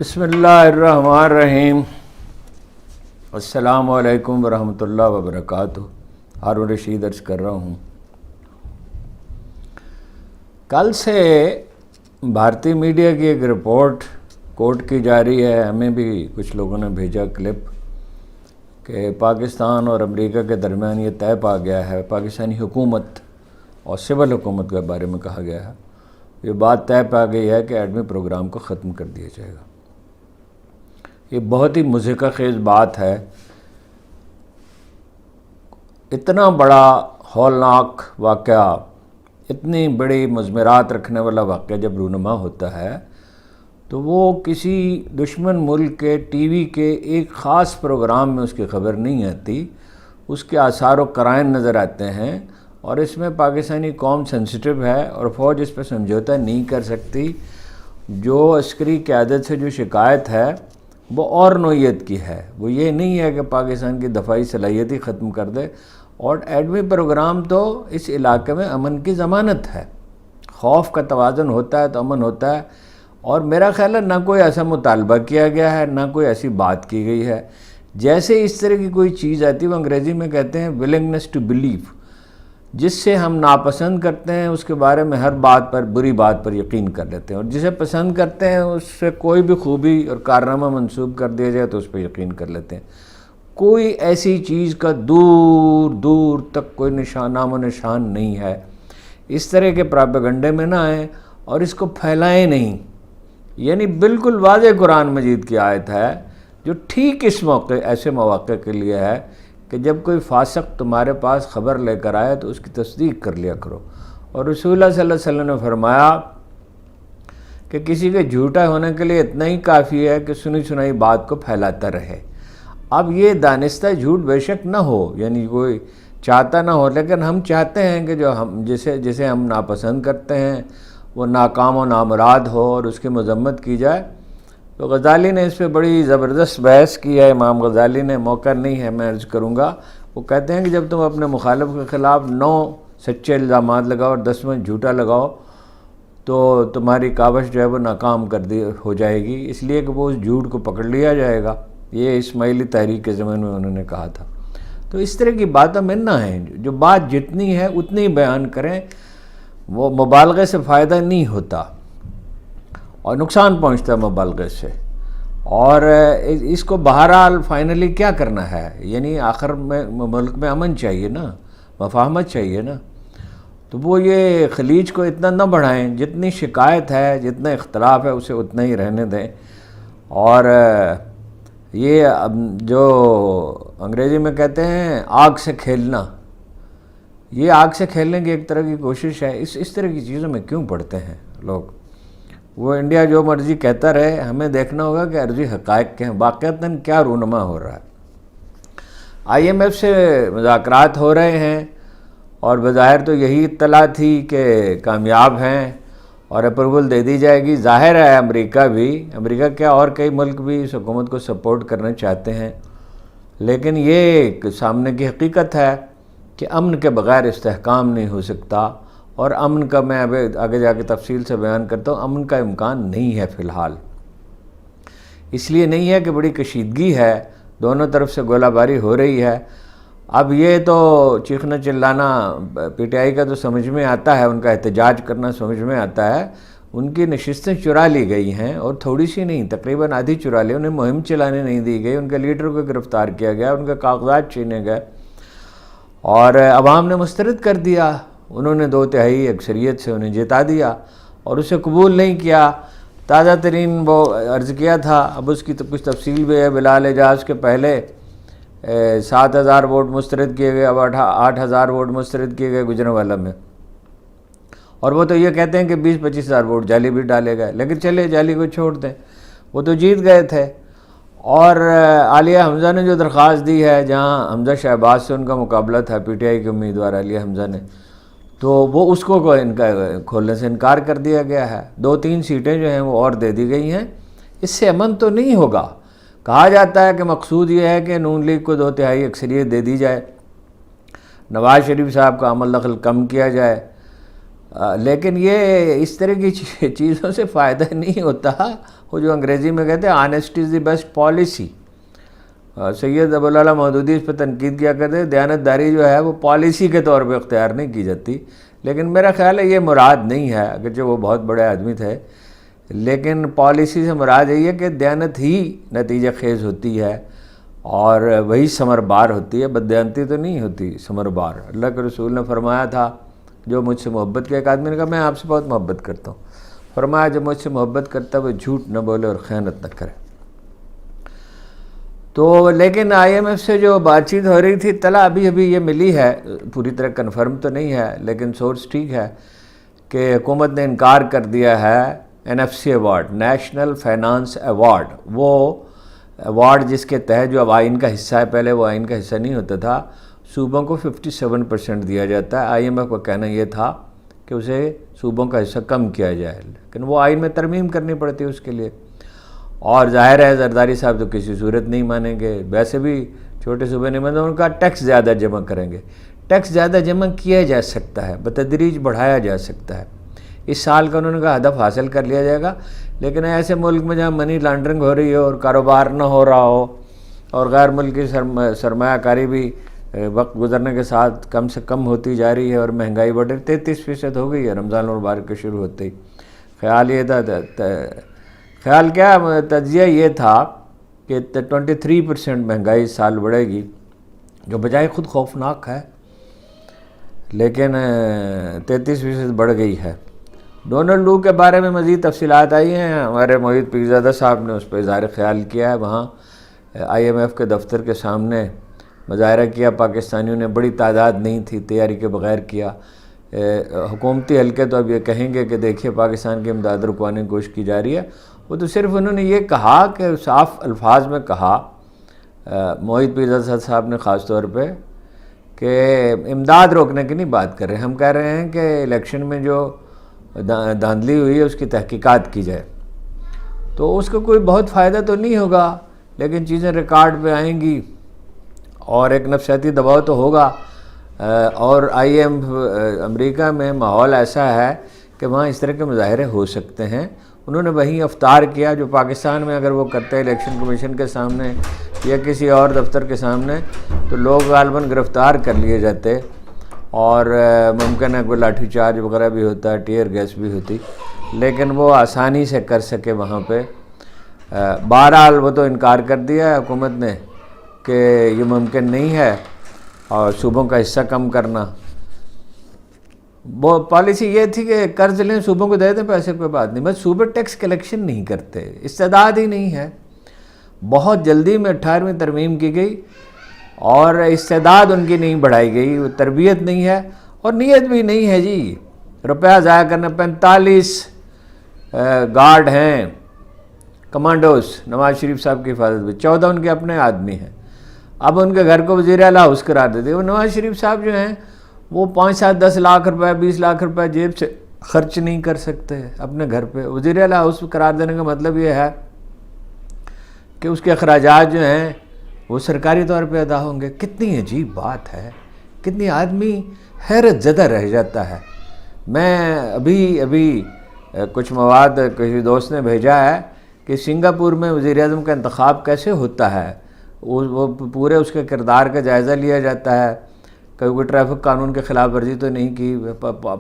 بسم اللہ الرحمن الرحیم۔ السلام علیکم ورحمۃ اللہ وبرکاتہ۔ ہارون رشید عرض کر رہا ہوں۔ کل سے بھارتی میڈیا کی ایک رپورٹ کوٹ کی جا رہی ہے، ہمیں بھی کچھ لوگوں نے بھیجا کلپ کہ پاکستان اور امریکہ کے درمیان یہ طے پا گیا ہے، پاکستانی حکومت اور سول حکومت کے بارے میں کہا گیا ہے، یہ بات طے پا گئی ہے کہ ایٹمی پروگرام کو ختم کر دیا جائے گا۔ یہ بہت ہی مضحکہ خیز بات ہے۔ اتنا بڑا ہولناک واقعہ، اتنی بڑی مضمرات رکھنے والا واقعہ جب رونما ہوتا ہے تو وہ کسی دشمن ملک کے ٹی وی کے ایک خاص پروگرام میں اس کی خبر نہیں آتی، اس کے آثار و قرائن نظر آتے ہیں، اور اس میں پاکستانی قوم سینسیٹیو ہے اور فوج اس پہ سمجھوتہ نہیں کر سکتی۔ جو عسکری قیادت سے جو شکایت ہے وہ اور نوعیت کی ہے، وہ یہ نہیں ہے کہ پاکستان کی دفاعی صلاحیت ہی ختم کر دے، اور ایٹمی پروگرام تو اس علاقے میں امن کی ضمانت ہے۔ خوف کا توازن ہوتا ہے تو امن ہوتا ہے، اور میرا خیال ہے نہ کوئی ایسا مطالبہ کیا گیا ہے، نہ کوئی ایسی بات کی گئی ہے۔ جیسے اس طرح کی کوئی چیز آتی ہے، وہ انگریزی میں کہتے ہیں willingness to believe، جس سے ہم ناپسند کرتے ہیں اس کے بارے میں ہر بات پر، بری بات پر یقین کر لیتے ہیں، اور جسے پسند کرتے ہیں اس سے کوئی بھی خوبی اور کارنامہ منسوب کر دیا جائے تو اس پہ یقین کر لیتے ہیں۔ کوئی ایسی چیز کا دور دور تک کوئی نام و نشان نہیں ہے۔ اس طرح کے پراپیگنڈے میں نہ آئیں اور اس کو پھیلائیں نہیں۔ یعنی بالکل واضح قرآن مجید کی آیت ہے جو ٹھیک اس موقع، ایسے مواقع کے لیے ہے کہ جب کوئی فاسق تمہارے پاس خبر لے کر آئے تو اس کی تصدیق کر لیا کرو۔ اور رسول اللہ صلی اللہ علیہ وسلم نے فرمایا کہ کسی کے جھوٹا ہونے کے لیے اتنا ہی کافی ہے کہ سنی سنائی بات کو پھیلاتا رہے۔ اب یہ دانستہ جھوٹ بے شک نہ ہو، یعنی کوئی چاہتا نہ ہو، لیکن ہم چاہتے ہیں کہ جو ہم جسے ہم ناپسند کرتے ہیں وہ ناکام و نامراد ہو اور اس کی مذمت کی جائے۔ تو غزالی نے اس پہ بڑی زبردست بحث کی ہے، امام غزالی نے، موقع نہیں ہے میں عرض کروں گا۔ وہ کہتے ہیں کہ جب تم اپنے مخالف کے خلاف 9 سچے الزامات لگاؤ اور 10واں جھوٹا لگاؤ تو تمہاری کاوش جو ہے وہ ناکام ہو جائے گی، اس لیے کہ وہ اس جھوٹ کو پکڑ لیا جائے گا۔ یہ اسماعیلی تحریک کے زمانے میں انہوں نے کہا تھا۔ تو اس طرح کی باتوں میں نہ ہیں، جو بات جتنی ہے اتنی بیان کریں، وہ مبالغے سے فائدہ نہیں ہوتا اور نقصان پہنچتا ہے مبالغے سے۔ اور اس کو بہرحال فائنلی کیا کرنا ہے، یعنی آخر میں ملک میں امن چاہیے نا، مفاہمت چاہیے نا، تو وہ یہ خلیج کو اتنا نہ بڑھائیں، جتنی شکایت ہے، جتنا اختلاف ہے اسے اتنا ہی رہنے دیں۔ اور یہ جو انگریزی میں کہتے ہیں آگ سے کھیلنا، یہ آگ سے کھیلنے کی ایک طرح کی کوشش ہے۔ اس طرح کی چیزوں میں کیوں پڑتے ہیں لوگ؟ وہ انڈیا جو مرضی کہتا رہے، ہمیں دیکھنا ہوگا کہ عرضی حقائق کے ہیں، واقعتاً کیا رونما ہو رہا ہے۔ IMF سے مذاکرات ہو رہے ہیں اور بظاہر تو یہی اطلاع تھی کہ کامیاب ہیں اور اپروول دے دی جائے گی۔ ظاہر ہے امریکہ کیا اور کئی ملک بھی اس حکومت کو سپورٹ کرنا چاہتے ہیں، لیکن یہ ایک سامنے کی حقیقت ہے کہ امن کے بغیر استحکام نہیں ہو سکتا، اور امن کا میں اب آگے جا کے تفصیل سے بیان کرتا ہوں، امن کا امکان نہیں ہے فی الحال۔ اس لیے نہیں ہے کہ بڑی کشیدگی ہے، دونوں طرف سے گولہ باری ہو رہی ہے۔ اب یہ تو چیخنا چلانا PTI کا تو سمجھ میں آتا ہے، ان کا احتجاج کرنا سمجھ میں آتا ہے۔ ان کی نشستیں چرا لی گئی ہیں، اور تھوڑی سی نہیں، تقریباً آدھی چرا لی، انہیں مہم چلانے نہیں دی گئی، ان کے لیڈر کو گرفتار کیا گیا، ان کے کاغذات چھینے گئے اور عوام نے مسترد کر دیا۔ انہوں نے 2/3 اکثریت سے انہیں جتا دیا اور اسے قبول نہیں کیا۔ تازہ ترین وہ عرض کیا تھا، اب اس کی تو کچھ تفصیل بھی ہے، بلال اعجاز کے پہلے 7,000 ووٹ مسترد کیے گئے، اب 8,000 ووٹ مسترد کیے گئے گوجرانوالہ میں، اور وہ تو یہ کہتے ہیں کہ 20-25 ہزار ووٹ جعلی بھی ڈالے گئے، لیکن چلے جعلی کو چھوڑ دیں، وہ تو جیت گئے تھے۔ اور عالیہ حمزہ نے جو درخواست دی ہے، جہاں حمزہ شہباز سے ان کا مقابلہ تھا، PTI کے امیدوار عالیہ حمزہ نے، تو وہ اس کو ان کا کھولنے سے انکار کر دیا گیا ہے۔ 2-3 سیٹیں جو ہیں وہ اور دے دی گئی ہیں۔ اس سے امن تو نہیں ہوگا۔ کہا جاتا ہے کہ مقصود یہ ہے کہ نون لیگ کو 2/3 اکثریت دے دی جائے، نواز شریف صاحب کا عمل دخل کم کیا جائے، لیکن یہ اس طرح کی چیزوں سے فائدہ نہیں ہوتا. وہ جو انگریزی میں کہتے ہیں honesty is the best policy. Syed Abul Ala Maududi اس پہ تنقید کیا کرتے ہیں دیانت داری جو ہے وہ پالیسی کے طور پہ اختیار نہیں کی جاتی. لیکن میرا خیال ہے یہ مراد نہیں ہے، اگرچہ وہ بہت بڑے آدمی تھے، لیکن پالیسی سے مراد یہی ہے کہ دیانت ہی نتیجہ خیز ہوتی ہے اور وہی ثمر بار ہوتی ہے، بددیانتی تو نہیں ہوتی ثمر بار. اللہ کے رسول نے فرمایا تھا جو مجھ سے محبت کیا، ایک آدمی نے کہا میں آپ سے بہت محبت کرتا ہوں، فرمایا جو مجھ سے محبت کرتا ہے وہ جھوٹ نہ بولے اور خیانت نہ کرے. تو لیکن آئی ایم ایف سے جو بات چیت ہو رہی تھی، اطلاع ابھی یہ ملی ہے، پوری طرح کنفرم تو نہیں ہے لیکن سورس ٹھیک ہے کہ حکومت نے انکار کر دیا ہے NFC award, national finance award, وہ ایوارڈ جس کے تحت جو اب آئین کا حصہ ہے، پہلے وہ آئین کا حصہ نہیں ہوتا تھا، صوبوں کو 57% دیا جاتا ہے. آئی ایم ایف کا کہنا یہ تھا کہ اسے صوبوں کا حصہ کم کیا جائے، لیکن وہ آئین میں ترمیم کرنی پڑتی ہے اس کے لیے. اور ظاہر ہے زرداری صاحب تو کسی صورت نہیں مانیں گے، ویسے بھی چھوٹے صوبے نہیں مانیں، ان کا ٹیکس زیادہ جمع کریں گے. ٹیکس زیادہ جمع کیا جا سکتا ہے، بتدریج بڑھایا جا سکتا ہے. اس سال کا انہوں نے کہا ہدف حاصل کر لیا جائے گا، لیکن ایسے ملک میں جہاں منی لانڈرنگ ہو رہی ہو اور کاروبار نہ ہو رہا ہو اور غیر ملکی سرمایہ کاری بھی وقت گزرنے کے ساتھ کم سے کم ہوتی جا رہی ہے اور مہنگائی بڑھ رہی، 33% ہو گئی ہے رمضان المبارک کے شروع ہوتے ہی. خیال یہ تھا، خیال کیا تجزیہ یہ تھا کہ 23% مہنگائی اس سال بڑھے گی، جو بجائے خود خوفناک ہے، لیکن 33% بڑھ گئی ہے. ڈونلڈ لو کے بارے میں مزید تفصیلات آئی ہیں، ہمارے محیط پیرزادہ صاحب نے اس پہ اظہار خیال کیا ہے. وہاں آئی ایم ایف کے دفتر کے سامنے مظاہرہ کیا، پاکستانیوں نے، بڑی تعداد نہیں تھی، تیاری کے بغیر کیا. حکومتی حلقے تو اب یہ کہیں گے کہ دیکھیے پاکستان کی امداد رکوانے کی کوشش کی جا رہی ہے. وہ تو صرف انہوں نے یہ کہا کہ صاف الفاظ میں کہا، محیط پیرزادہ صاحب نے خاص طور پہ، کہ امداد روکنے کی نہیں بات کر رہے ہیں، ہم کہہ رہے ہیں کہ الیکشن میں جو دھاندلی ہوئی ہے اس کی تحقیقات کی جائے. تو اس کا کوئی بہت فائدہ تو نہیں ہوگا، لیکن چیزیں ریکارڈ پہ آئیں گی اور ایک نفسیاتی دباؤ تو ہوگا. اور امریکہ میں ماحول ایسا ہے کہ وہاں اس طرح کے مظاہرے ہو سکتے ہیں. انہوں نے وہیں افطار کیا جو پاکستان میں اگر وہ کرتے الیکشن کمیشن کے سامنے یا کسی اور دفتر کے سامنے تو لوگ غالباً گرفتار کر لیے جاتے اور ممکن ہے کوئی لاٹھی چارج وغیرہ بھی ہوتا ہے، ٹیئر گیس بھی ہوتی، لیکن وہ آسانی سے کر سکے وہاں پہ. بہرحال وہ تو انکار کر دیا ہے حکومت نے کہ یہ ممکن نہیں ہے اور صوبوں کا حصہ کم کرنا. وہ پالیسی یہ تھی کہ قرض لیں صوبوں کو دے دیں پیسے، کوئی بات نہیں، بس صوبے ٹیکس کلیکشن نہیں کرتے، استعداد ہی نہیں ہے. بہت جلدی میں 18ویں ترمیم کی گئی اور استعداد ان کی نہیں بڑھائی گئی، وہ تربیت نہیں ہے اور نیت بھی نہیں ہے. جی روپیہ ضائع کرنا، 45 گارڈ ہیں کمانڈوز نواز شریف صاحب کی حفاظت میں، 14 ان کے اپنے آدمی ہیں. اب ان کے گھر کو وزیر اعلیٰ ہاؤس قرار دے دیا. وہ نواز شریف صاحب جو ہیں وہ 5, 7, 10 لاکھ روپے 20 لاکھ روپے جیب سے خرچ نہیں کر سکتے اپنے گھر پہ. وزیر اعلیٰ ہاؤس قرار دینے کا مطلب یہ ہے کہ اس کے اخراجات جو ہیں وہ سرکاری طور پہ ادا ہوں گے. کتنی عجیب بات ہے، کتنی آدمی حیرت زدہ رہ جاتا ہے. میں ابھی کچھ مواد کسی دوست نے بھیجا ہے کہ سنگاپور میں وزیر اعظم کا انتخاب کیسے ہوتا ہے، وہ پورے اس کے کردار کا جائزہ لیا جاتا ہے کہ کوئی ٹریفک قانون کے خلاف ورزی تو نہیں کی،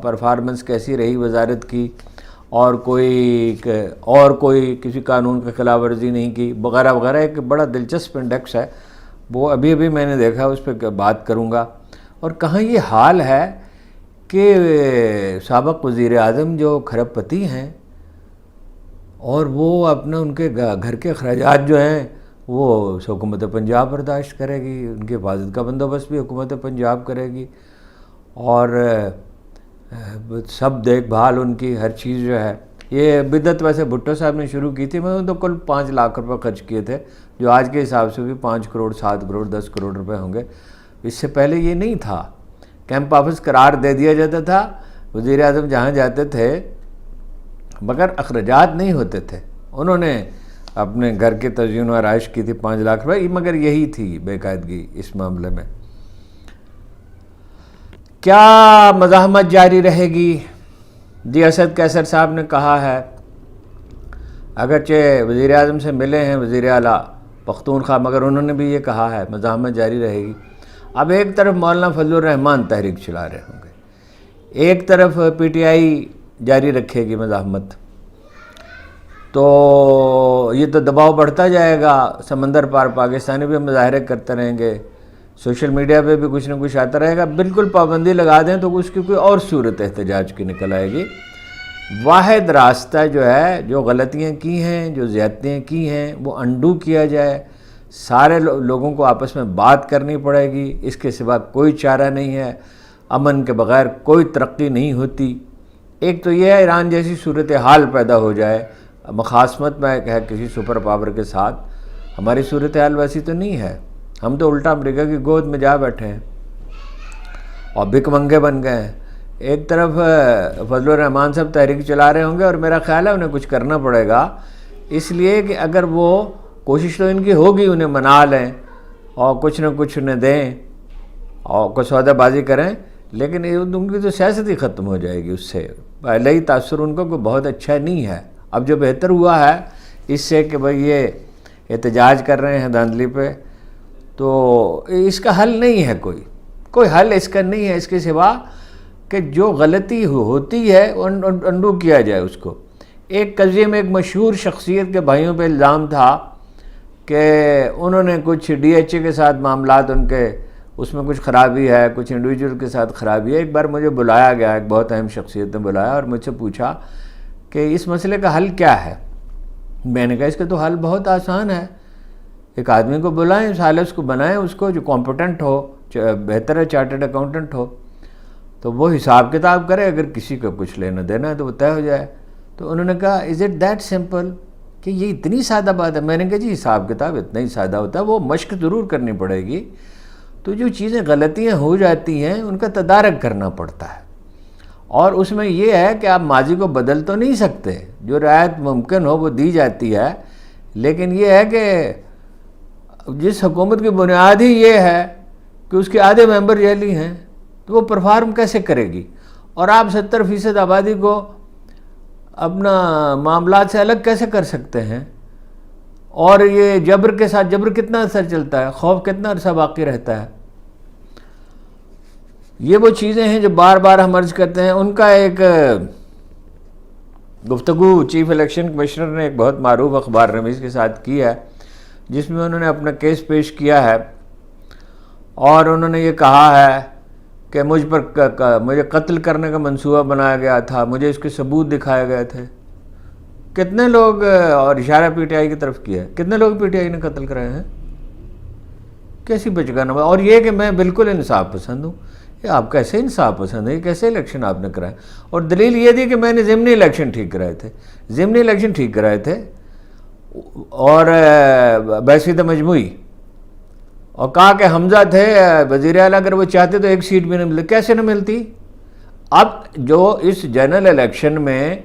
پرفارمنس کیسی رہی وزارت کی، اور کوئی کسی قانون کے خلاف ورزی نہیں کی وغیرہ وغیرہ. ایک بڑا دلچسپ انڈیکس ہے، وہ ابھی میں نے دیکھا، اس پہ بات کروں گا. اور کہاں یہ حال ہے کہ سابق وزیر اعظم جو کھرب پتی ہیں اور وہ اپنا ان کے گھر کے اخراجات جو ہیں وہ حکومت پنجاب برداشت کرے گی، ان کی حفاظت کا بندوبست بھی حکومت پنجاب کرے گی، اور سب دیکھ بھال ان کی ہر چیز جو ہے. یہ بدعت ویسے بھٹو صاحب نے شروع کی تھی، میں نے تو کل 5 لاکھ روپے خرچ کیے تھے، جو آج کے حساب سے بھی 5 کروڑ 7 کروڑ 10 کروڑ روپے ہوں گے. اس سے پہلے یہ نہیں تھا، کیمپ آفس قرار دے دیا جاتا تھا، وزیر اعظم جہاں جاتے تھے مگر اخراجات نہیں ہوتے تھے. انہوں نے اپنے گھر کی تزئین و آرائش کی تھی 5 لاکھ روپے، مگر یہی تھی بے قاعدگی اس معاملے میں. کیا مزاحمت جاری رہے گی؟ جی اسد قیصر صاحب نے کہا ہے، اگرچہ وزیر اعظم سے ملے ہیں وزیر اعلیٰ پختونخوا، مگر انہوں نے بھی یہ کہا ہے مزاحمت جاری رہے گی۔ اب ایک طرف مولانا فضل الرحمان تحریک چلا رہے ہوں گے، ایک طرف پی ٹی آئی جاری رکھے گی مزاحمت، تو یہ تو دباؤ بڑھتا جائے گا۔ سمندر پار پاکستانی بھی مظاہرے کرتے رہیں گے، سوشل میڈیا پہ بھی کچھ نہ کچھ آتا رہے گا۔ بالکل پابندی لگا دیں تو اس کی کوئی اور صورت احتجاج کی نکل آئے گی۔ واحد راستہ جو ہے، جو غلطیاں کی ہیں، جو زیادتیاں کی ہیں، وہ انڈو کیا جائے۔ سارے لوگوں کو آپس میں بات کرنی پڑے گی، اس کے سوا کوئی چارہ نہیں ہے۔ امن کے بغیر کوئی ترقی نہیں ہوتی۔ ایک تو یہ ہے ایران جیسی صورتحال پیدا ہو جائے، مخاصمت میں ہے کسی سپر پاور کے ساتھ۔ ہماری صورتحال ویسی تو نہیں ہے، ہم تو الٹا امریکہ کی گود میں جا بیٹھے ہیں اور بھک منگے بن گئے ہیں۔ ایک طرف فضل الرحمان صاحب تحریک چلا رہے ہوں گے، اور میرا خیال ہے انہیں کچھ کرنا پڑے گا، اس لیے کہ اگر وہ کوشش تو ان کی ہوگی انہیں منا لیں اور کچھ نہ کچھ انہیں دیں اور کوئی سودا بازی کریں، لیکن ان کی تو سیاست ہی ختم ہو جائے گی اس سے۔ پہلے ہی تاثر ان کو کوئی بہت اچھا نہیں ہے۔ اب جو بہتر ہوا ہے اس سے کہ بھئی یہ احتجاج کر رہے ہیں دھاندلی پہ، تو اس کا حل نہیں ہے، کوئی حل اس کا نہیں ہے، اس کے سوا کہ جو غلطی ہوتی ہے انڈو کیا جائے اس کو۔ ایک قضیے میں ایک مشہور شخصیت کے بھائیوں پہ الزام تھا کہ انہوں نے کچھ ڈی ایچ اے کے ساتھ معاملات ان کے اس میں کچھ خرابی ہے، کچھ انڈیویجول کے ساتھ خرابی ہے۔ ایک بار مجھے بلایا گیا، ایک بہت اہم شخصیت نے بلایا اور مجھ سے پوچھا کہ اس مسئلے کا حل کیا ہے۔ میں نے کہا اس کا تو حل بہت آسان ہے، ایک آدمی کو بلائیں، سالس کو بنائیں، اس کو جو کمپیٹنٹ ہو، بہتر ہے چارٹرڈ اکاؤنٹنٹ ہو، تو وہ حساب کتاب کرے، اگر کسی کو کچھ لینا دینا ہے تو وہ طے ہو جائے۔ تو انہوں نے کہا از اٹ دیٹ سمپل، کہ یہ اتنی سادہ بات ہے؟ میں نے کہا جی حساب کتاب اتنا ہی سادہ ہوتا ہے، وہ مشق ضرور کرنی پڑے گی۔ تو جو چیزیں غلطیاں ہو جاتی ہیں ان کا تدارک کرنا پڑتا ہے، اور اس میں یہ ہے کہ آپ ماضی کو بدل تو نہیں سکتے، جو رعایت ممکن ہو وہ دی جاتی ہے، لیکن یہ ہے کہ جس حکومت کی بنیاد ہی یہ ہے کہ اس کے آدھے ممبر جیلی ہیں، تو وہ پرفارم کیسے کرے گی؟ اور آپ 70% آبادی کو اپنا معاملات سے الگ کیسے کر سکتے ہیں؟ اور یہ جبر کے ساتھ جبر کتنا اثر چلتا ہے، خوف کتنا عرصہ باقی رہتا ہے؟ یہ وہ چیزیں ہیں جو بار بار ہم عرض کرتے ہیں۔ ان کا ایک گفتگو چیف الیکشن کمشنر نے ایک بہت معروف اخبار رمیز کے ساتھ کی ہے، جس میں انہوں نے اپنا کیس پیش کیا ہے، اور انہوں نے یہ کہا ہے کہ مجھے قتل کرنے کا منصوبہ بنایا گیا تھا، مجھے اس کے ثبوت دکھائے گئے تھے۔ کتنے لوگ، اور اشارہ پی ٹی آئی کی طرف کیا ہے، کتنے لوگ پی ٹی آئی نے قتل کرائے ہیں؟ کیسی بچگانہ بات! اور یہ کہ میں بالکل انصاف پسند ہوں۔ یہ آپ کیسے انصاف پسند ہے؟ یہ کیسے الیکشن آپ نے کرائے؟ اور دلیل یہ تھی کہ میں نے ضمنی الیکشن ٹھیک کرائے تھے اور بحثیت مجموعی، اور کہا کہ حمزہ تھے وزیر اعلیٰ، اگر وہ چاہتے تو ایک سیٹ بھی نہ ملتی۔ کیسے نہ ملتی؟ اب جو اس جنرل الیکشن میں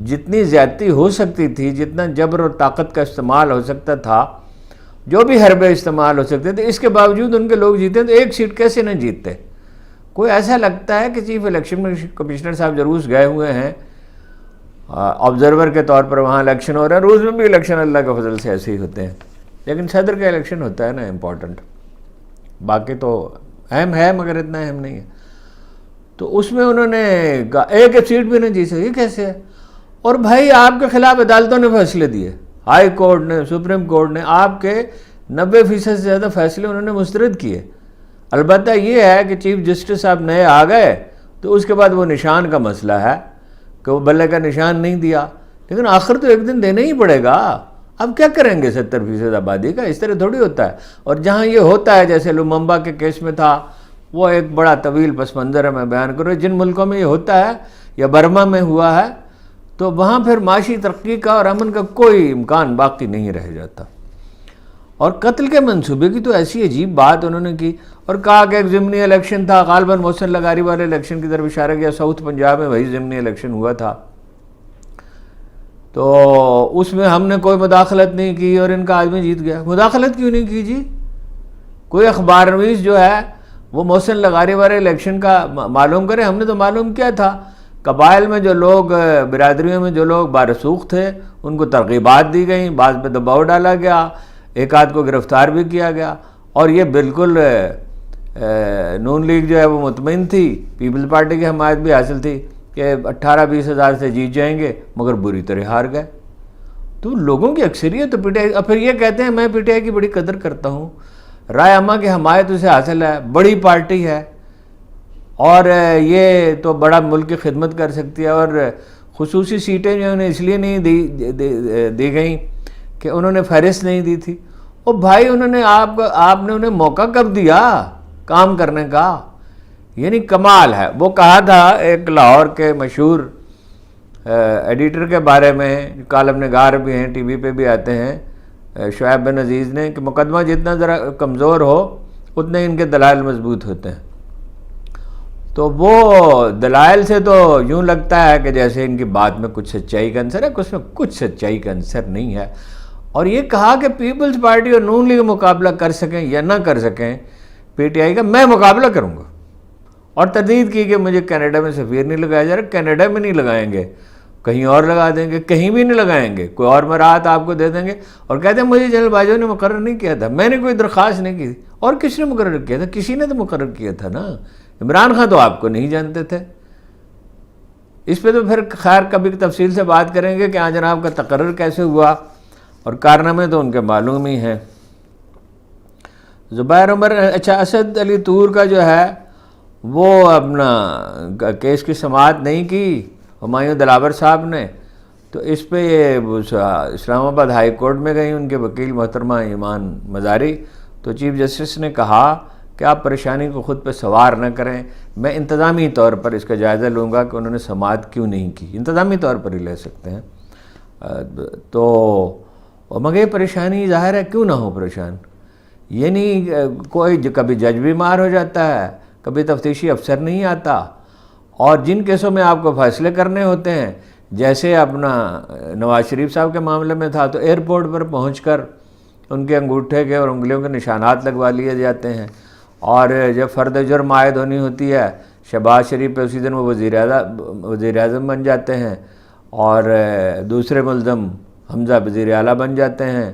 جتنی زیادتی ہو سکتی تھی، جتنا جبر اور طاقت کا استعمال ہو سکتا تھا، جو بھی حربے استعمال ہو سکتے تھے، اس کے باوجود ان کے لوگ جیتے، تو ایک سیٹ کیسے نہ جیتتے؟ کوئی ایسا لگتا ہے کہ چیف الیکشن کمشنر صاحب روس گئے ہوئے ہیں آبزرور کے طور پر، وہاں الیکشن ہو رہا ہے۔ روس میں بھی الیکشن اللہ کے فضل سے ایسے ہی ہوتے ہیں، لیکن صدر کا الیکشن ہوتا ہے نا امپورٹنٹ، باقی تو اہم ہے مگر اتنا اہم نہیں ہے۔ تو اس میں انہوں نے ایک سیٹ بھی نہیں جی سکے، کیسے ہے؟ اور بھائی آپ کے خلاف عدالتوں نے فیصلے دیے، ہائی کورٹ نے، سپریم کورٹ نے، آپ کے 90% سے زیادہ فیصلے انہوں نے مسترد کیے۔ البتہ یہ ہے کہ چیف جسٹس صاحب نئے آ گئے تو اس کے بعد وہ نشان کا مسئلہ ہے کہ وہ بلے کا نشان نہیں دیا، لیکن آخر تو ایک دن دینا ہی پڑے گا۔ اب کیا کریں گے 70% آبادی کا؟ اس طرح تھوڑی ہوتا ہے۔ اور جہاں یہ ہوتا ہے، جیسے لوممبا کے کیس میں تھا، وہ ایک بڑا طویل پس منظر ہے، میں بیان کروں، جن ملکوں میں یہ ہوتا ہے یا برما میں ہوا ہے، تو وہاں پھر معاشی ترقی کا اور امن کا کوئی امکان باقی نہیں رہ جاتا۔ اور قتل کے منصوبے کی تو ایسی عجیب بات انہوں نے کی، اور کہا کہ ایک ضمنی الیکشن تھا، غالباً محسن لغاری والے الیکشن کی طرف اشارہ کیا، ساؤتھ پنجاب میں وہی ضمنی الیکشن ہوا تھا، تو اس میں ہم نے کوئی مداخلت نہیں کی اور ان کا آدمی جیت گیا۔ مداخلت کیوں نہیں کی جی؟ کوئی اخبار نویس جو ہے وہ محسن لغاری والے الیکشن کا معلوم کرے۔ ہم نے تو معلوم کیا تھا قبائل میں جو لوگ، برادریوں میں جو لوگ بارسوخ تھے ان کو ترغیبات دی گئیں، بعض پہ دباؤ ڈالا گیا، ایک آدھ کو گرفتار بھی کیا گیا، اور یہ بالکل نون لیگ جو ہے وہ مطمئن تھی، پیپلز پارٹی کی حمایت بھی حاصل تھی کہ 18-20 ہزار سے جیت جائیں گے، مگر بری طرح ہار گئے۔ تو لوگوں کی اکثریت تو پی ٹی آئی، اور پھر یہ کہتے ہیں میں پی ٹی آئی کی بڑی قدر کرتا ہوں، رائے عامہ کی حمایت اسے حاصل ہے، بڑی پارٹی ہے، اور یہ تو بڑا ملک کی خدمت کر سکتی ہے، اور خصوصی سیٹیں جو انہیں اس لیے نہیں دی گئیں کہ انہوں نے فہرست نہیں دی تھی۔ او بھائی، انہوں نے آپ نے انہیں موقع کب دیا کام کرنے کا؟ یعنی کمال ہے۔ وہ کہا تھا ایک لاہور کے مشہور ایڈیٹر کے بارے میں، کالم نگار بھی ہیں، ٹی وی پہ بھی آتے ہیں، شعیب بن عزیز نے، کہ مقدمہ جتنا ذرا کمزور ہو اتنے ان کے دلائل مضبوط ہوتے ہیں۔ تو وہ دلائل سے تو یوں لگتا ہے کہ جیسے ان کی بات میں کچھ سچائی کا عنصر ہے، اس میں کچھ سچائی کا عنصر نہیں ہے۔ اور یہ کہا کہ پیپلز پارٹی اور نون لیگ مقابلہ کر سکیں یا نہ کر سکیں پی ٹی آئی کا، میں مقابلہ کروں گا، اور تردید کی کہ مجھے کینیڈا میں سفیر نہیں لگایا جا رہا۔ کینیڈا میں نہیں لگائیں گے، کہیں اور لگا دیں گے، کہیں بھی نہیں لگائیں گے، کوئی اور مراعات آپ کو دے دیں گے، اور کہتے ہیں مجھے جنرل باجوہ نے مقرر نہیں کیا تھا، میں نے کوئی درخواست نہیں کی تھی۔ اور کس نے مقرر کیا تھا؟ کسی نے تو مقرر کیا تھا نا، عمران خان تو آپ کو نہیں جانتے تھے۔ اس پہ تو پھر خیر کبھی تفصیل سے بات کریں گے کہ ہاں جناب کا تقرر کیسے ہوا، اور کارنامے تو ان کے معلوم ہی ہیں۔ زبیر عمر، اچھا اسد علی طور کا جو ہے وہ اپنا کیس کی سماعت نہیں کی ہمایوں دلاور صاحب نے، تو اس پہ یہ اسلام آباد ہائی کورٹ میں گئی ان کے وکیل محترمہ ایمان مزاری، تو چیف جسٹس نے کہا کہ آپ پریشانی کو خود پہ سوار نہ کریں، میں انتظامی طور پر اس کا جائزہ لوں گا کہ انہوں نے سماعت کیوں نہیں کی، انتظامی طور پر ہی لے سکتے ہیں۔ تو مگر یہ پریشانی ظاہر ہے کیوں نہ ہو پریشان، یعنی کوئی کبھی جج بیمار ہو جاتا ہے، کبھی تفتیشی افسر نہیں آتا، اور جن کیسوں میں آپ کو فیصلے کرنے ہوتے ہیں، جیسے اپنا نواز شریف صاحب کے معاملے میں تھا، تو ایئرپورٹ پر پہنچ کر ان کے انگوٹھے کے اور انگلیوں کے نشانات لگوا لیے جاتے ہیں، اور جب فرد جرم عائد ہونی ہوتی ہے شہباز شریف پہ، اسی دن وہ وزیر اعظم بن جاتے ہیں، اور دوسرے ملزم حمزہ وزیر اعلیٰ بن جاتے ہیں،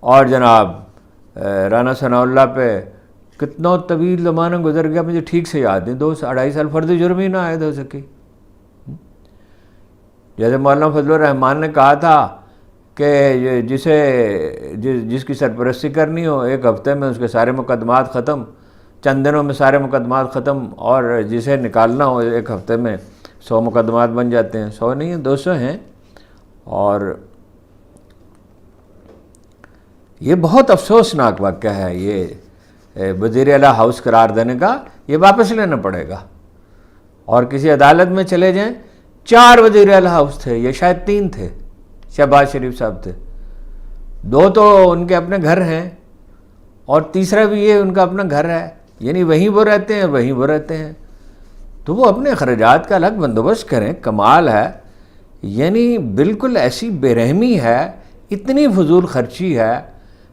اور جناب رانا ثناء اللہ پہ کتنا طویل زمانہ گزر گیا، مجھے ٹھیک سے یاد نہیں، 2-2.5 سال فرد جرم ہی نہ عائد ہو سکی۔ جیسے مولانا فضل الرحمان نے کہا تھا کہ جس کی سرپرستی کرنی ہو، ایک ہفتے میں اس کے سارے مقدمات ختم، چند دنوں میں سارے مقدمات ختم، اور جسے نکالنا ہو ایک ہفتے میں 100 مقدمات بن جاتے ہیں، 100 نہیں ہیں 200 ہیں۔ اور یہ بہت افسوسناک واقعہ ہے، یہ وزیر اعلیٰ ہاؤس قرار دینے کا، یہ واپس لینا پڑے گا، اور کسی عدالت میں چلے جائیں، 4 وزیر اعلیٰ ہاؤس تھے، یہ شاید 3 تھے، شہباز شریف صاحب تھے، 2 تو ان کے اپنے گھر ہیں، اور تیسرا بھی یہ ان کا اپنا گھر ہے، یعنی وہیں وہ رہتے ہیں وہیں وہ رہتے ہیں، تو وہ اپنے اخراجات کا الگ بندوبست کریں، کمال ہے۔ یعنی بالکل ایسی بے رحمی ہے، اتنی فضول خرچی ہے۔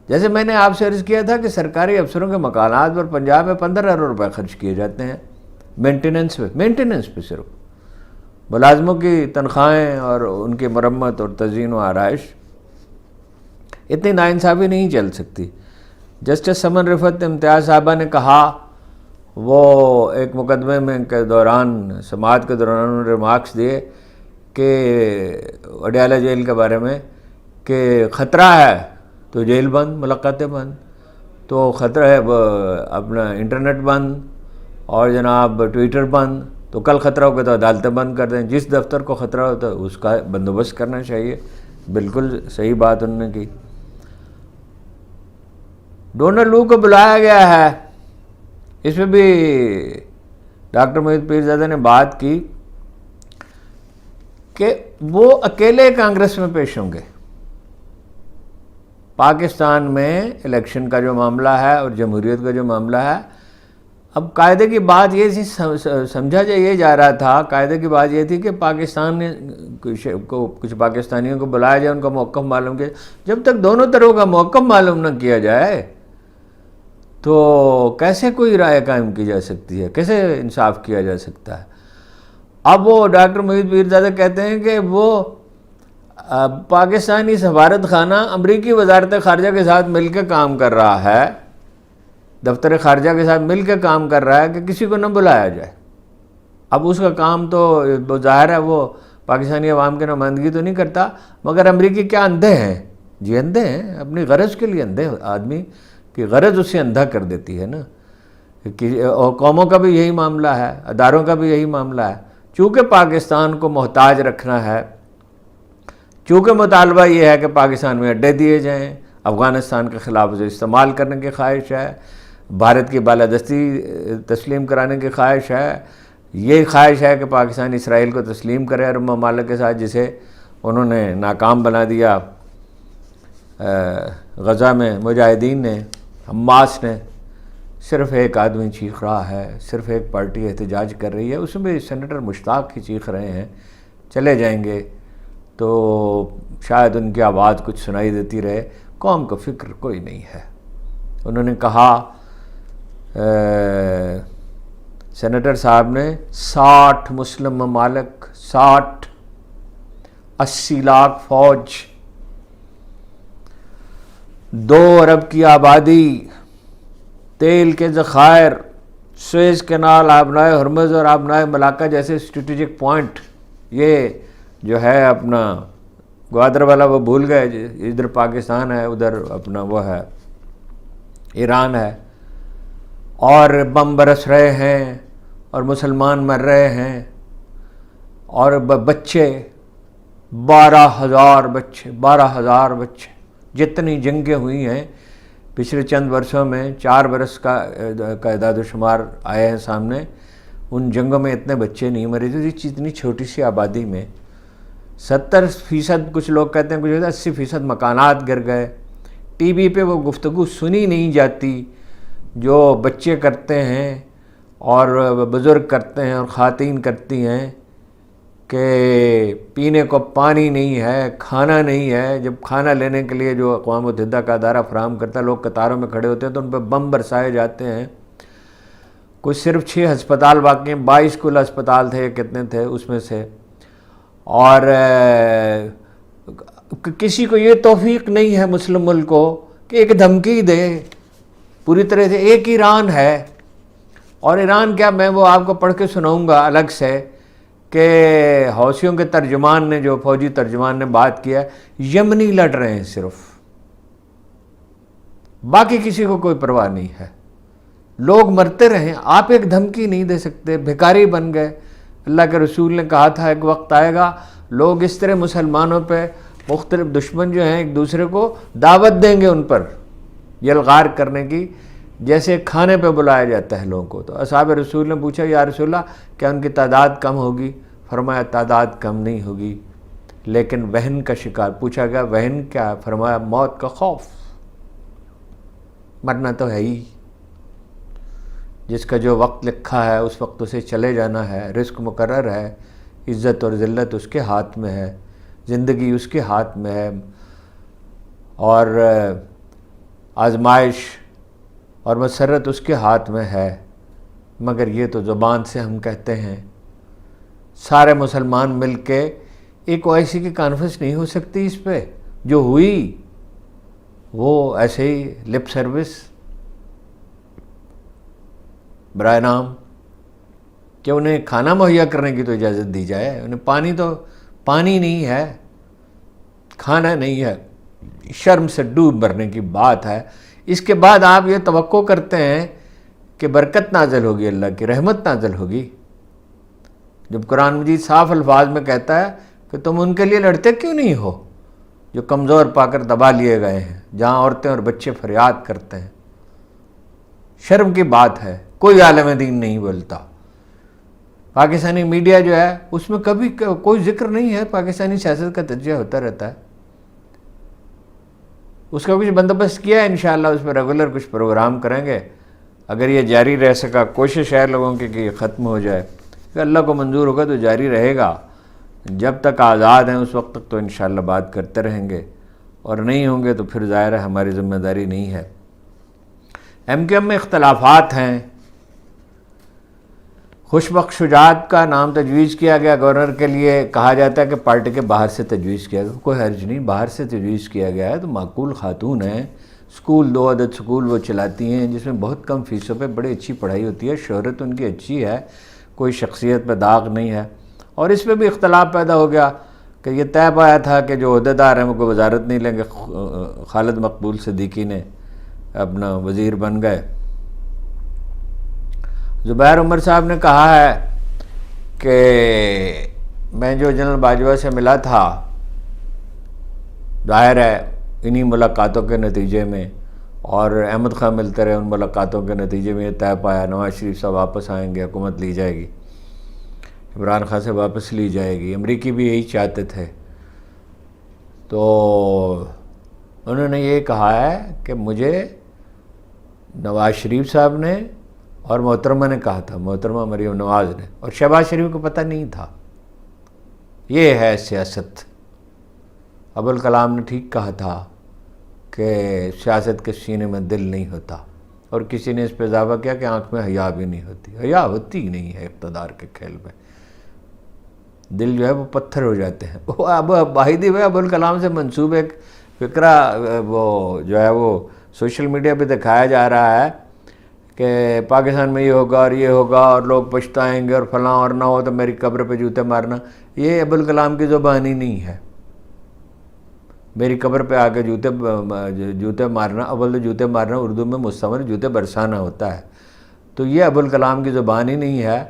جیسے میں نے آپ سے عرض کیا تھا کہ سرکاری افسروں کے مکانات پر پنجاب میں 15 ارب روپے خرچ کیے جاتے ہیں مینٹیننس پہ صرف ملازموں کی تنخواہیں اور ان کی مرمت اور تزئین و آرائش۔ اتنی ناانصافی نہیں چل سکتی۔ جسٹس سمن رفعت امتیاز صاحبہ نے کہا، وہ ایک مقدمے میں کے دوران، سماعت کے دوران انہوں نے ریمارکس دیے کہ اڈیالہ جیل کے بارے میں کہ خطرہ ہے تو جیل بند، ملاقاتیں بند، تو خطرہ ہے اپنا انٹرنیٹ بند، اور جناب ٹویٹر بند، تو کل خطرہ ہوگا تو عدالتیں بند کر دیں، جس دفتر کو خطرہ ہوتا ہے اس کا بندوبست کرنا چاہیے۔ بالکل صحیح بات انہوں نے کی۔ ڈونلڈ لو کو بلایا گیا ہے، اس میں بھی ڈاکٹر محیط پیرزادہ نے بات کی کہ وہ اکیلے کانگریس میں پیش ہوں گے۔ پاکستان میں الیکشن کا جو معاملہ ہے اور جمہوریت کا جو معاملہ ہے، اب قاعدے کی بات یہ سمجھا یہ جا رہا تھا، قاعدے کی بات یہ تھی کہ پاکستان کو کچھ پاکستانیوں کو بلایا جائے، ان کا موقف معلوم کیا، جب تک دونوں طرف کا موقف معلوم نہ کیا جائے تو کیسے کوئی رائے قائم کی جا سکتی ہے، کیسے انصاف کیا جا سکتا ہے۔ اب وہ ڈاکٹر محیط پیرزادہ کہتے ہیں کہ وہ پاکستانی سفارت خانہ امریکی وزارت خارجہ کے ساتھ مل کے کام کر رہا ہے، دفتر خارجہ کے ساتھ مل کے کام کر رہا ہے کہ کسی کو نہ بلایا جائے۔ اب اس کا کام تو ظاہر ہے وہ پاکستانی عوام کی نمائندگی تو نہیں کرتا، مگر امریکی کیا اندھے ہیں؟ جی اندھے ہیں، اپنی غرض کے لیے اندھے، آدمی کی غرض اسے اندھا کر دیتی ہے نا۔ اور قوموں کا بھی یہی معاملہ ہے، اداروں کا بھی یہی معاملہ ہے۔ چونکہ پاکستان کو محتاج رکھنا ہے، چونکہ مطالبہ یہ ہے کہ پاکستان میں اڈے دیے جائیں، افغانستان کے خلاف اسے استعمال کرنے کی خواہش ہے، بھارت کی بالادستی تسلیم کرانے کی خواہش ہے، یہ خواہش ہے کہ پاکستان اسرائیل کو تسلیم کرے عرب ممالک کے ساتھ، جسے انہوں نے ناکام بنا دیا غزہ میں مجاہدین نے، حماس نے۔ صرف ایک آدمی چیخ رہا ہے، صرف ایک پارٹی احتجاج کر رہی ہے، اس میں سینیٹر مشتاق ہی چیخ رہے ہیں، چلے جائیں گے تو شاید ان کی آواز کچھ سنائی دیتی رہے، قوم کو فکر کوئی نہیں ہے۔ انہوں نے کہا سینیٹر صاحب نے 60 مسلم ممالک، 80 لاکھ فوج، 2 ارب کی آبادی، تیل کے ذخائر، سویز کینال، آبنائے ہرمز اور آبنائے ملاقہ جیسے اسٹریٹجک پوائنٹ، یہ جو ہے اپنا گوادر والا وہ بھول گئے، ادھر پاکستان ہے، ادھر اپنا وہ ہے ایران ہے، اور بم برس رہے ہیں اور مسلمان مر رہے ہیں، اور بچے 12,000 بچے، جتنی جنگیں ہوئی ہیں پچھلے چند برسوں میں، 4 برس کا اعداد و شمار آئے ہیں سامنے، ان جنگوں میں اتنے بچے نہیں مرے تھے اتنی چھوٹی سی آبادی میں۔ 70% کچھ لوگ کہتے ہیں، کچھ 80% مکانات گر گئے۔ ٹی وی پہ وہ گفتگو سنی نہیں جاتی جو بچے کرتے ہیں اور بزرگ کرتے ہیں اور خواتین کرتی ہیں کہ پینے کو پانی نہیں ہے، کھانا نہیں ہے۔ جب کھانا لینے کے لیے جو اقوام متحدہ کا ادارہ فراہم کرتا ہے، لوگ قطاروں میں کھڑے ہوتے ہیں تو ان پہ بم برسائے جاتے ہیں۔ کچھ صرف 6 ہسپتال باقی ہیں، 22 کل ہسپتال تھے، کتنے تھے اس میں سے، اور کسی کو یہ توفیق نہیں ہے مسلم ملک کو کہ ایک دھمکی دے۔ پوری طرح سے ایک ایران ہے، اور ایران کیا، میں وہ آپ کو پڑھ کے سناؤں گا الگ سے کہ حوثیوں کے ترجمان نے، جو فوجی ترجمان نے بات کیا، یمنی لڑ رہے ہیں صرف، باقی کسی کو کوئی پرواہ نہیں ہے، لوگ مرتے رہیں، آپ ایک دھمکی نہیں دے سکتے، بھکاری بن گئے۔ اللہ کے رسول نے کہا تھا ایک وقت آئے گا لوگ اس طرح مسلمانوں پہ، مختلف دشمن جو ہیں ایک دوسرے کو دعوت دیں گے ان پر یلغار کرنے کی، جیسے کھانے پہ بلایا جاتا ہے لوگوں کو۔ تو اصحاب رسول نے پوچھا یا رسول اللہ کیا ان کی تعداد کم ہوگی؟ فرمایا تعداد کم نہیں ہوگی، لیکن وہن کا شکار۔ پوچھا گیا وہن کیا ہے؟ فرمایا موت کا خوف، مرنا تو ہے ہی، جس کا جو وقت لکھا ہے اس وقت اسے چلے جانا ہے، رزق مقرر ہے، عزت اور ذلت اس کے ہاتھ میں ہے، زندگی اس کے ہاتھ میں ہے، اور آزمائش اور مسرت اس کے ہاتھ میں ہے۔ مگر یہ تو زبان سے ہم کہتے ہیں، سارے مسلمان مل کے ایک OIC کی کانفرنس نہیں ہو سکتی اس پہ، جو ہوئی وہ ایسے ہی لپ سروس برائے نام، کہ انہیں کھانا مہیا کرنے کی تو اجازت دی جائے، انہیں پانی نہیں ہے، کھانا نہیں ہے، شرم سے ڈوب مرنے کی بات ہے۔ اس کے بعد آپ یہ توقع کرتے ہیں کہ برکت نازل ہوگی، اللہ کی رحمت نازل ہوگی، جب قرآن مجید صاف الفاظ میں کہتا ہے کہ تم ان کے لیے لڑتے کیوں نہیں ہو جو کمزور پا کر دبا لیے گئے ہیں، جہاں عورتیں اور بچے فریاد کرتے ہیں۔ شرم کی بات ہے، کوئی عالم دین نہیں بولتا۔ پاکستانی میڈیا جو ہے اس میں کبھی کوئی ذکر نہیں ہے، پاکستانی سیاست کا تجزیہ ہوتا رہتا ہے، اس کا کچھ بندوبست کیا ہے، انشاءاللہ اس میں ریگولر کچھ پروگرام کریں گے، اگر یہ جاری رہ سکا۔ کوشش ہے لوگوں کی کہ یہ ختم ہو جائے، کہ اللہ کو منظور ہوگا تو جاری رہے گا، جب تک آزاد ہیں اس وقت تک تو انشاءاللہ بات کرتے رہیں گے، اور نہیں ہوں گے تو پھر ظاہر ہے ہماری ذمہ داری نہیں ہے۔ MQM میں اختلافات ہیں، خوشبخت شجاعت کا نام تجویز کیا گیا گورنر کے لیے. کہا جاتا ہے کہ پارٹی کے باہر سے تجویز کیا گیا. کوئی حرج نہیں, باہر سے تجویز کیا گیا ہے تو معقول خاتون ہیں. سکول 2 عدد سکول وہ چلاتی ہیں جس میں بہت کم فیسوں پہ بڑی اچھی پڑھائی ہوتی ہے. شہرت ان کی اچھی ہے, کوئی شخصیت پہ داغ نہیں ہے. اور اس پہ بھی اختلاف پیدا ہو گیا کہ یہ طے پایا تھا کہ جو عہدیدار ہیں وہ کوئی وزارت نہیں لیں گے. خالد مقبول صدیقی نے اپنا وزیر بن گئے. زبیر عمر صاحب نے کہا ہے کہ میں جو جنرل باجوہ سے ملا تھا, ظاہر ہے انہی ملاقاتوں کے نتیجے میں, اور احمد خان ملتے رہے, ان ملاقاتوں کے نتیجے میں یہ طے پایا نواز شریف صاحب واپس آئیں گے, حکومت لی جائے گی, عمران خان سے واپس لی جائے گی. امریکی بھی یہی چاہتے تھے. تو انہوں نے یہ کہا ہے کہ مجھے نواز شریف صاحب نے اور محترمہ نے کہا تھا, محترمہ مریم نواز نے, اور شہباز شریف کو پتہ نہیں تھا. یہ ہے سیاست. ابوالکلام نے ٹھیک کہا تھا کہ سیاست کے سینے میں دل نہیں ہوتا, اور کسی نے اس پہ اضافہ کیا کہ آنکھ میں حیا بھی نہیں ہوتی. حیا ہوتی ہی نہیں ہے اقتدار کے کھیل میں. دل جو ہے وہ پتھر ہو جاتے ہیں. وہ اب واحدی ہوئے ابوالکلام سے منسوب ایک فکرہ وہ جو ہے وہ سوشل میڈیا پہ دکھایا جا رہا ہے کہ پاکستان میں یہ ہوگا اور یہ ہوگا اور لوگ پچھتائیں گے اور فلاں, اور نہ ہو تو میری قبر پہ جوتے مارنا. یہ ابوالکلام کی زبانی نہیں ہے. میری قبر پہ آ کے جوتے مارنا, اول تو جوتے مارنا اردو میں مستعمل جوتے برسانا ہوتا ہے. تو یہ ابوالکلام کی زبان ہی نہیں ہے.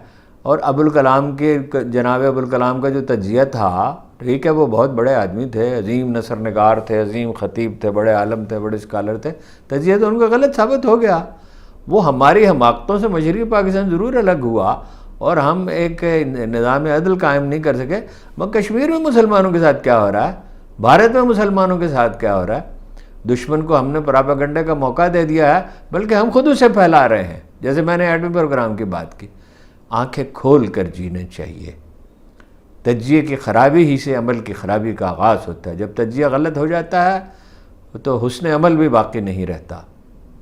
اور ابوالکلام کے جناب ابوالکلام کا جو تجزیہ تھا, ٹھیک ہے وہ بہت بڑے آدمی تھے, عظیم نثر نگار تھے, عظیم خطیب تھے, بڑے عالم تھے, بڑے اسکالر تھے. تجزیہ تو ان کا غلط ثابت ہو گیا. وہ ہماری حماقتوں سے مشرقی پاکستان ضرور الگ ہوا اور ہم ایک نظام عدل قائم نہیں کر سکے, مگر کشمیر میں مسلمانوں کے ساتھ کیا ہو رہا ہے, بھارت میں مسلمانوں کے ساتھ کیا ہو رہا ہے. دشمن کو ہم نے پراپیگنڈے کا موقع دے دیا ہے, بلکہ ہم خود اسے پھیلا رہے ہیں. جیسے میں نے ایٹمی پروگرام کی بات کی, آنکھیں کھول کر جینے چاہیے. تجزیے کی خرابی ہی سے عمل کی خرابی کا آغاز ہوتا ہے. جب تجزیہ غلط ہو جاتا ہے تو حسن عمل بھی باقی نہیں رہتا.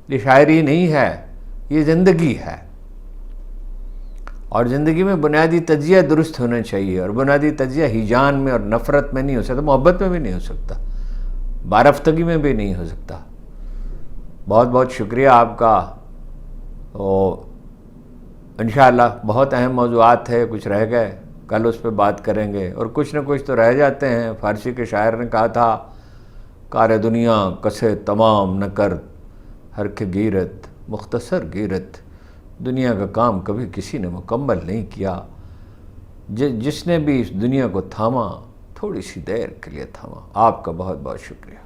یہ شاعری نہیں ہے, یہ زندگی ہے. اور زندگی میں بنیادی تجزیہ درست ہونا چاہیے, اور بنیادی تجزیہ ہیجان میں اور نفرت میں نہیں ہو سکتا, محبت میں بھی نہیں ہو سکتا, بارفتگی میں بھی نہیں ہو سکتا. بہت بہت شکریہ آپ کا. انشاءاللہ بہت اہم موضوعات تھے, کچھ رہ گئے, کل اس پہ بات کریں گے. اور کچھ نہ کچھ تو رہ جاتے ہیں. فارسی کے شاعر نے کہا تھا, کار دنیا کسے تمام نہ کر, ہر کہ گیرت مختصر گیرت. دنیا کا کام کبھی کسی نے مکمل نہیں کیا, جس نے بھی اس دنیا کو تھاما تھوڑی سی دیر کے لیے تھاما. آپ کا بہت بہت شکریہ.